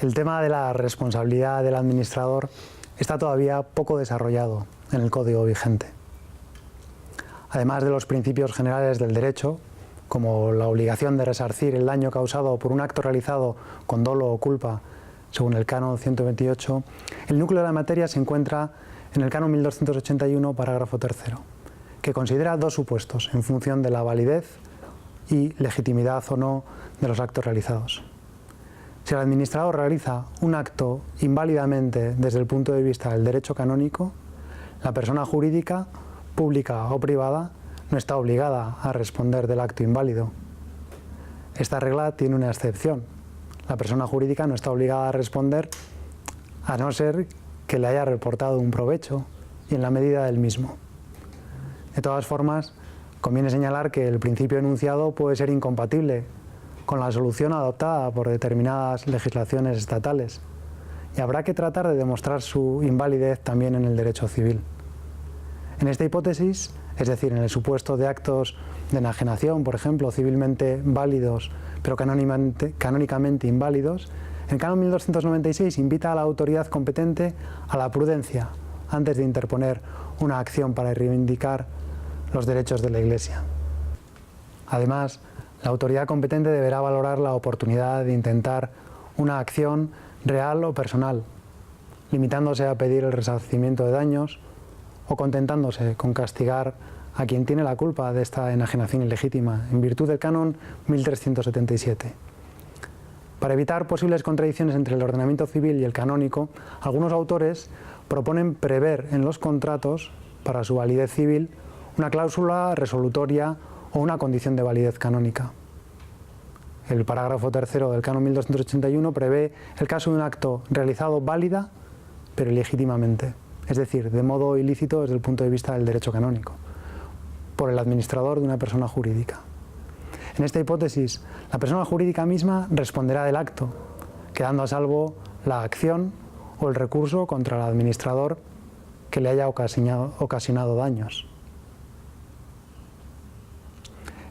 El tema de la responsabilidad del administrador está todavía poco desarrollado en el Código vigente. Además de los principios generales del derecho, como la obligación de resarcir el daño causado por un acto realizado con dolo o culpa, según el Canon 128, el núcleo de la materia se encuentra en el Canon 1281, parágrafo 3º, que considera dos supuestos en función de la validez y legitimidad o no de los actos realizados. Si el administrador realiza un acto inválidamente desde el punto de vista del derecho canónico, la persona jurídica, pública o privada, no está obligada a responder del acto inválido. Esta regla tiene una excepción. La persona jurídica no está obligada a responder a no ser que le haya reportado un provecho y en la medida del mismo. De todas formas, conviene señalar que el principio enunciado puede ser incompatible con la solución adoptada por determinadas legislaciones estatales y habrá que tratar de demostrar su invalidez también en el derecho civil. En esta hipótesis, es decir, en el supuesto de actos de enajenación, por ejemplo, civilmente válidos pero canónicamente inválidos, el Canon 1296 invita a la autoridad competente a la prudencia antes de interponer una acción para reivindicar los derechos de la Iglesia. Además, la autoridad competente deberá valorar la oportunidad de intentar una acción real o personal, limitándose a pedir el resarcimiento de daños o contentándose con castigar a quien tiene la culpa de esta enajenación ilegítima, en virtud del Canon 1377. Para evitar posibles contradicciones entre el ordenamiento civil y el canónico, algunos autores proponen prever en los contratos, para su validez civil, una cláusula resolutoria o una condición de validez canónica. El parágrafo 3º del Canon 1281 prevé el caso de un acto realizado válida, pero ilegítimamente, es decir, de modo ilícito desde el punto de vista del derecho canónico, por el administrador de una persona jurídica. En esta hipótesis, la persona jurídica misma responderá del acto, quedando a salvo la acción o el recurso contra el administrador que le haya ocasionado daños.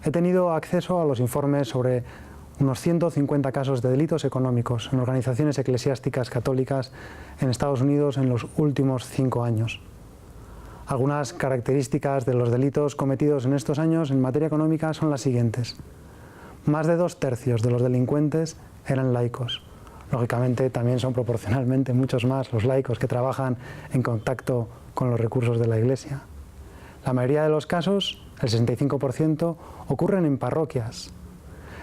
He tenido acceso a los informes sobre unos 150 casos de delitos económicos en organizaciones eclesiásticas católicas en Estados Unidos en los últimos 5 años. Algunas características de los delitos cometidos en estos años en materia económica son las siguientes. Más de 2/3 de los delincuentes eran laicos. Lógicamente, también son proporcionalmente muchos más los laicos que trabajan en contacto con los recursos de la Iglesia. La mayoría de los casos, el 65%, ocurren en parroquias.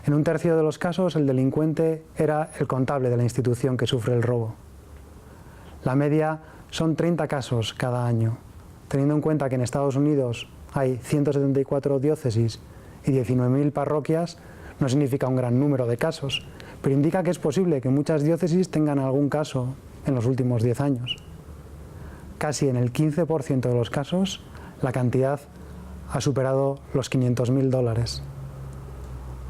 En 1/3 de los casos, el delincuente era el contable de la institución que sufre el robo. La media son 30 casos cada año, teniendo en cuenta que en Estados Unidos hay 174 diócesis y 19.000 parroquias. No significa un gran número de casos, pero indica que es posible que muchas diócesis tengan algún caso en los últimos 10 años. Casi en el 15% de los casos, la cantidad ha superado los $500.000.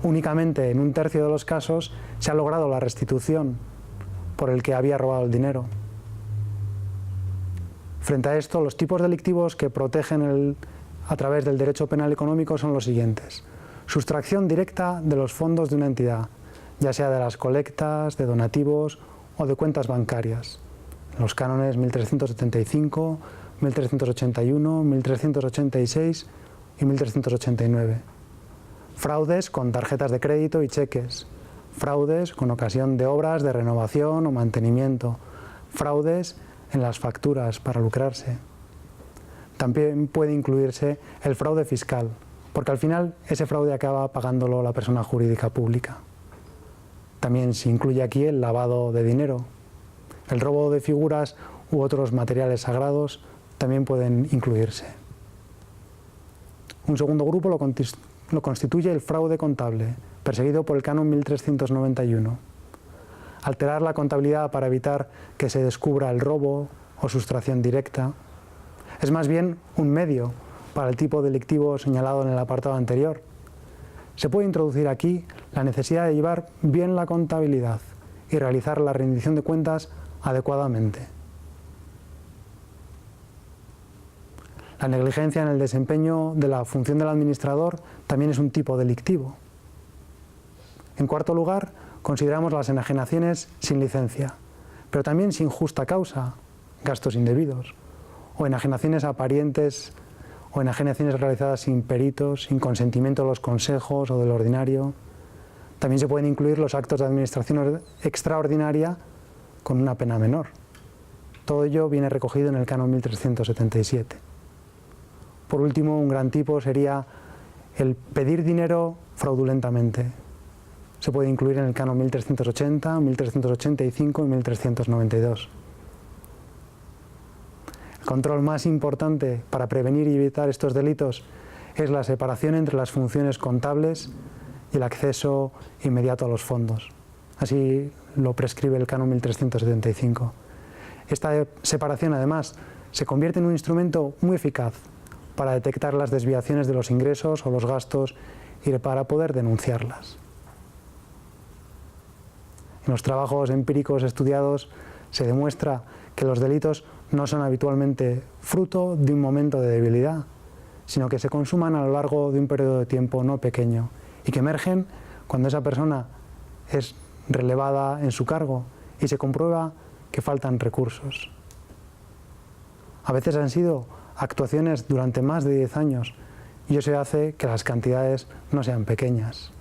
Únicamente en 1/3 de los casos se ha logrado la restitución por el que había robado el dinero. Frente a esto, los tipos delictivos que protegen a través del derecho penal económico son los siguientes. Sustracción directa de los fondos de una entidad, ya sea de las colectas, de donativos o de cuentas bancarias. Los cánones 1375, 1381, 1386 y 1389. Fraudes con tarjetas de crédito y cheques. Fraudes con ocasión de obras de renovación o mantenimiento. Fraudes en las facturas para lucrarse. También puede incluirse el fraude fiscal, porque al final ese fraude acaba pagándolo la persona jurídica pública. También se incluye aquí el lavado de dinero. El robo de figuras u otros materiales sagrados también pueden incluirse. Un segundo grupo lo constituye el fraude contable, perseguido por el Canon 1391. Alterar la contabilidad para evitar que se descubra el robo o sustracción directa. Es más bien un medio para el tipo delictivo señalado en el apartado anterior. Se puede introducir aquí la necesidad de llevar bien la contabilidad y realizar la rendición de cuentas adecuadamente. La negligencia en el desempeño de la función del administrador también es un tipo delictivo. En cuarto lugar, consideramos las enajenaciones sin licencia, pero también sin justa causa, gastos indebidos, o enajenaciones aparientes, o enajenaciones realizadas sin peritos, sin consentimiento de los consejos o del ordinario. También se pueden incluir los actos de administración extraordinaria con una pena menor. Todo ello viene recogido en el Canon 1377. Por último, un gran tipo sería el pedir dinero fraudulentamente. Se puede incluir en el Canon 1380, 1385 y 1392. El control más importante para prevenir y evitar estos delitos es la separación entre las funciones contables y el acceso inmediato a los fondos. Así lo prescribe el Canon 1375. Esta separación, además, se convierte en un instrumento muy eficaz para detectar las desviaciones de los ingresos o los gastos y para poder denunciarlas. En los trabajos empíricos estudiados se demuestra que los delitos no son habitualmente fruto de un momento de debilidad, sino que se consuman a lo largo de un periodo de tiempo no pequeño y que emergen cuando esa persona es relevada en su cargo y se comprueba que faltan recursos. A veces han sido actuaciones durante más de 10 años y eso hace que las cantidades no sean pequeñas.